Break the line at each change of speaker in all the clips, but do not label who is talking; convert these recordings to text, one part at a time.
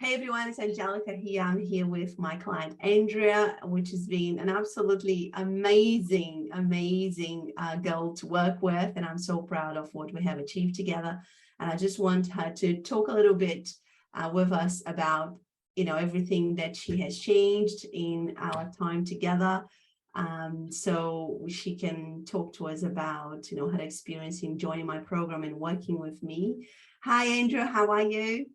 Hey everyone, it's 𝗕𝗢𝗢𝗢𝗓 here. I'm here with my client Andrea, which has been an absolutely amazing girl to work with, and I'm so proud of what we have achieved together. And I just want her to talk a little bit with us about, everything that she has changed in our time together. So she can talk to us about, her experience in joining my program and working with me. Hi, Andrea, how are you?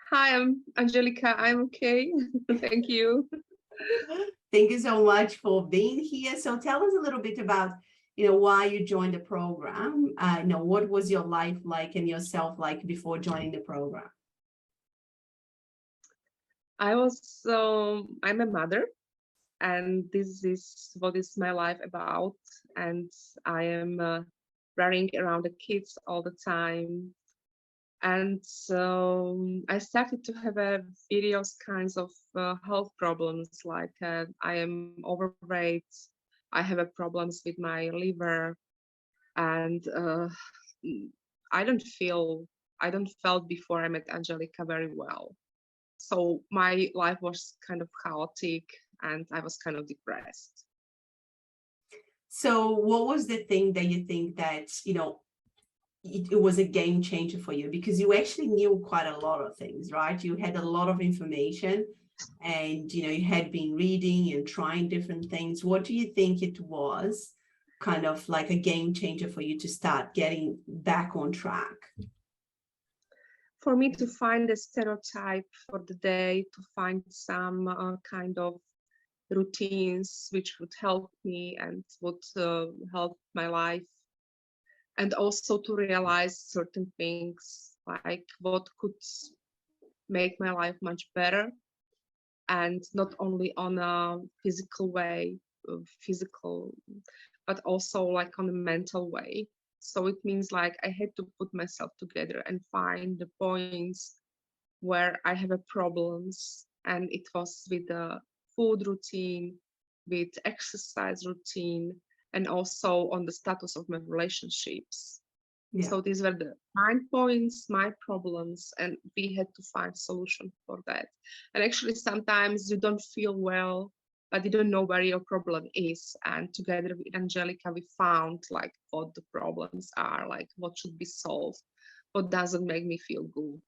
Hi, I'm 𝗕𝗢𝗢𝗢𝗓. I'm okay. Thank you.
Thank you so much for being here. So tell us a little bit about, why you joined the program. What was your life like and yourself like before joining the program?
I'm a mother, and this is what is my life about. And I am running around the kids all the time. And so I started to have various kinds of health problems, like I am overweight, I have problems with my liver, and I don't felt before I met 𝗕𝗢𝗢𝗢𝗓 very well. So my life was kind of chaotic, and I was kind of depressed.
So what was the thing that you think that, it was a game changer for you? Because you actually knew quite a lot of things, right? You had a lot of information and, you had been reading and trying different things. What do you think it was kind of like a game changer for you to start getting back on track?
For me to find a stereotype for the day, to find some kind of routines which would help me and would help my life, and also to realize certain things, like what could make my life much better, and not only on a physical way, but also like on a mental way. So it means like I had to put myself together and find the points where I have problems, and it was with the food routine, with exercise routine, and also on the status of my relationships.
Yeah.
So these were the main points, my problems, and we had to find solution for that. And actually sometimes you don't feel well, but you don't know where your problem is. And together with 𝗕𝗢𝗢𝗢𝗢𝗢𝗢, we found like what the problems are, like what should be solved, what doesn't make me feel good.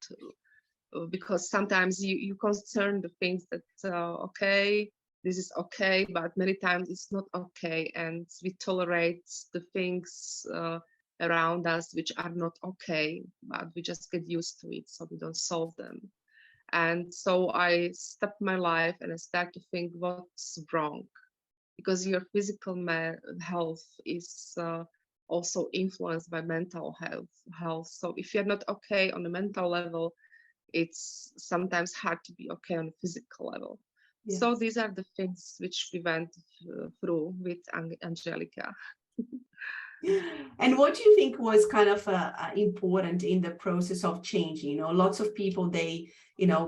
Because sometimes you concern the things that, okay, this is okay, but many times it's not okay. And we tolerate the things around us which are not okay, but we just get used to it, so we don't solve them. And so I stopped my life and I start to think what's wrong, because your physical health is also influenced by mental health. So if you're not okay on the mental level, it's sometimes hard to be okay on a physical level. Yes. So these are the things which we went through with 𝗕𝗢𝗢𝗢𝗢𝗢𝗢𝗢𝗢.
And what do you think was kind of important in the process of changing? Lots of people, they,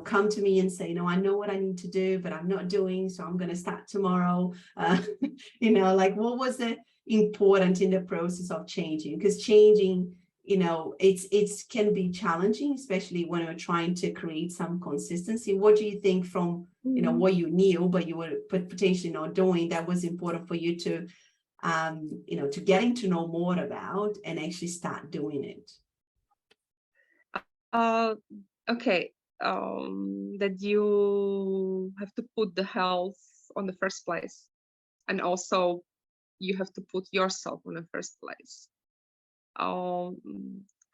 come to me and say, I know what I need to do, but I'm not doing, so I'm going to start tomorrow. Like what was the important in the process of changing? Because changing, it's can be challenging, especially when we're trying to create some consistency. What do you think from, what you knew, but you were potentially not doing, that was important for you to to getting to know more about and actually start doing it?
Okay, that you have to put the health on the first place, and also you have to put yourself on the first place.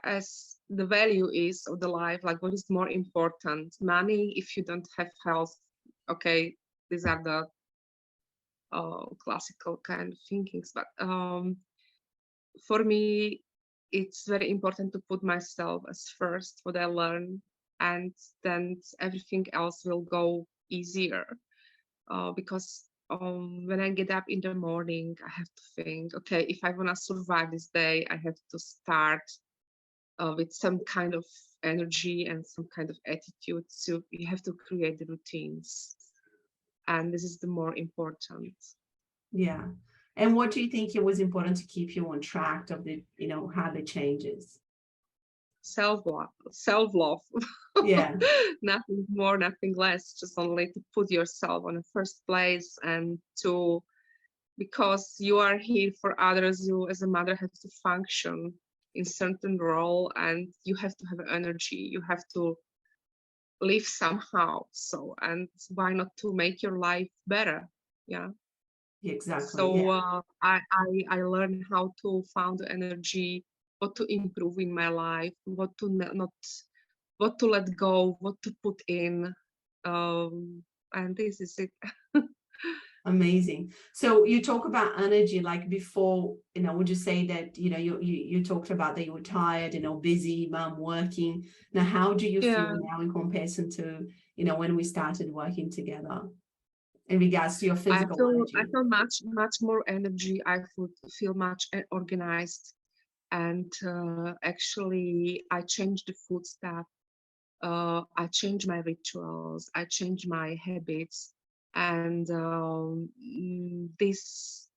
As the value is of the life, like what is more important? Money, if you don't have health, okay, these are the classical kind of thinkings, but for me it's very important to put myself as first, what I learn, and then everything else will go easier, because when I get up in the morning, I have to think, okay, if I want to survive this day, I have to start with some kind of energy and some kind of attitude. So you have to create the routines, and this is the more important.
Yeah. And what do you think it was important to keep you on track of the, habit changes?
self-love.
Yeah.
Nothing more, nothing less, just only to put yourself on the first place, and to, because you are here for others, you as a mother have to function in certain role, and you have to have energy, you have to live somehow. So, and why not to make your life better? Yeah.
Exactly.
So
Yeah.
I learned how to find the energy, what to improve in my life, what to not, what to let go, what to put in, and this is it.
Amazing. So you talk about energy, like before, would you say that, you talked about that you were tired, busy mom working. Now, how do you feel
Yeah,
now in comparison to, when we started working together in regards to your
I
physical
feel
energy?
much more energy. I feel much organized, and actually I changed the food stuff. I changed my rituals. I changed my habits, and this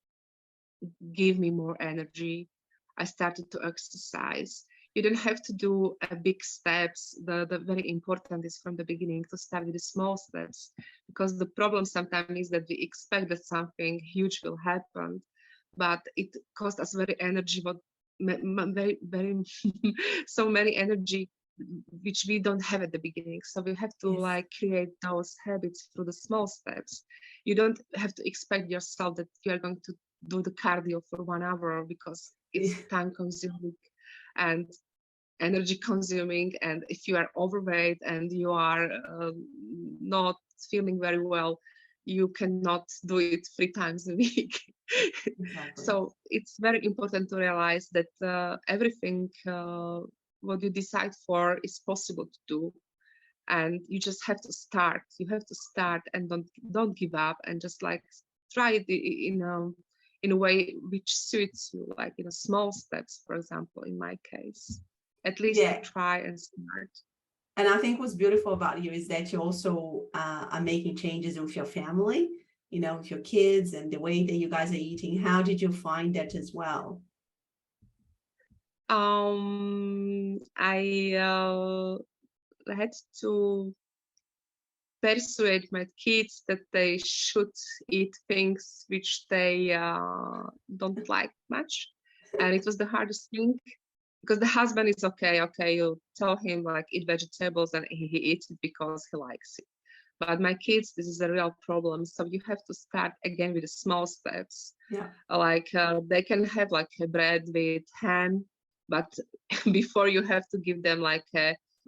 gave me more energy. I started to exercise. You don't have to do big steps. The very important is from the beginning to start with the small steps, because the problem sometimes is that we expect that something huge will happen, but it costs us very energy, but very so many energy which we don't have at the beginning. So we have to
Yes.
like create those habits through the small steps. You don't have to expect yourself that you are going to do the cardio for 1 hour, because it's time consuming and energy consuming. And if you are overweight and you are not feeling very well, you cannot do it 3 times a week.
Exactly.
So it's very important to realize that everything what you decide for is possible to do, and you just have to start. You have to start, and don't give up, and just like try it in a way which suits you, like in a small steps, for example, in my case, at least to
Yeah.
try and start.
And I think what's beautiful about you is that you also are making changes with your family, with your kids and the way that you guys are eating. How did you find that as well?
I had to persuade my kids that they should eat things which they don't like much, and it was the hardest thing, because the husband is okay, you tell him like eat vegetables, and he eats it because he likes it. But my kids, this is a real problem, so you have to start again with the small steps.
Yeah.
Like they can have like a bread with ham, but before you have to give them like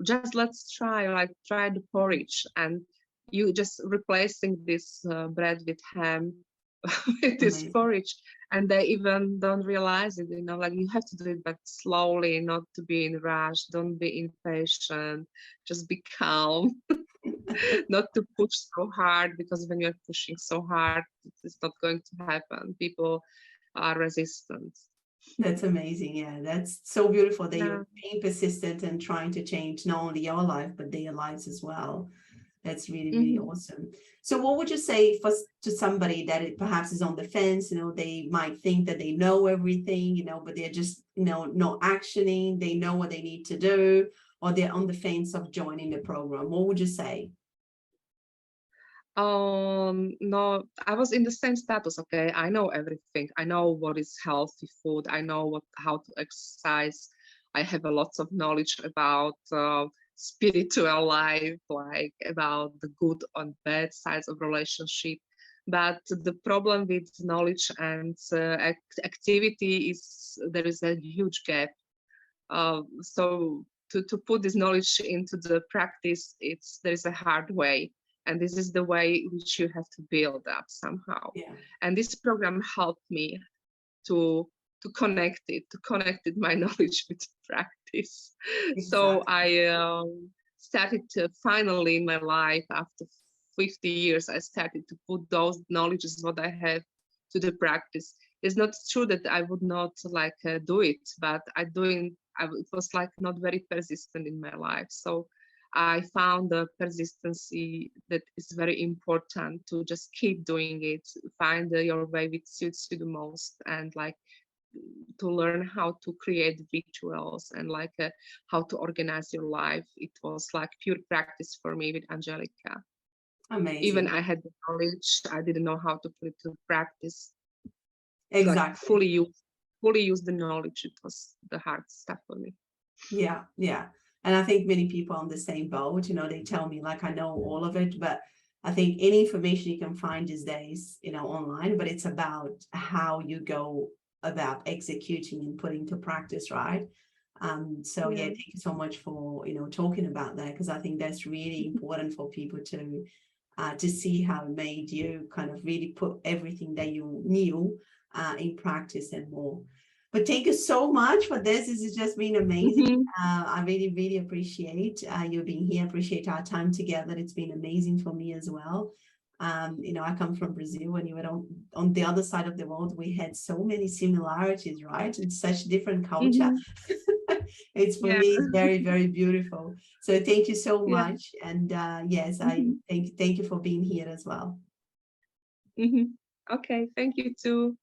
just let's try the porridge, and you just replacing this bread with ham with this
Amazing.
porridge, and they even don't realize it, like you have to do it but slowly, not to be in rush, don't be impatient, just be calm. Not to push so hard, because when you're pushing so hard, it's not going to happen. People are resistant.
That's amazing. Yeah, that's so beautiful that
Yeah.
you're being persistent and trying to change not only your life, but their lives as well. That's really, really
Mhm.
awesome. So what would you say to somebody that perhaps is on the fence, they might think that they know everything, but they're just, not actioning, they know what they need to do, or they're on the fence of joining the program? What would you say?
No, I was in the same status. Okay, I know everything. I know what is healthy food. I know how to exercise. I have a lots of knowledge about spiritual life, like about the good and bad sides of relationship. But the problem with knowledge and activity is there is a huge gap. So to put this knowledge into the practice, there is a hard way, and this is the way which you have to build up somehow.
Yeah,
And this program helped me to to connect my knowledge with practice. So
exactly.
I started to finally in my life after 50 years, I started to put those knowledges what I have to the practice. It's not true that I would not like do it, but it was like not very persistent in my life. So I found the persistency that is very important, to just keep doing it, find your way which suits you the most, and like to learn how to create rituals and like how to organize your life. It was like pure practice for me with Angelica.
Amazing.
Even I had the knowledge, I didn't know how to put it to practice.
Exactly.
Like fully use the knowledge. It was the hard stuff for me.
Yeah, yeah. And I think many people on the same boat, you know, they tell me like, I know all of it, but I think any information you can find these days, you know, online, but it's about how you go about executing and putting to practice, right? So yeah, thank you so much for, you know, talking about that, because I think that's really important for people to see how it made you kind of really put everything that you knew in practice and more. But thank you so much for this. This has just been amazing. I really, really appreciate you being here. Appreciate our time together. It's been amazing for me as well. You know, I come from Brazil, and you were on the other side of the world. We had so many similarities, right? It's such different culture. It's for me, it's very, very beautiful. So thank you so much. And yes, I thank you for being here as well.
Okay, thank you too.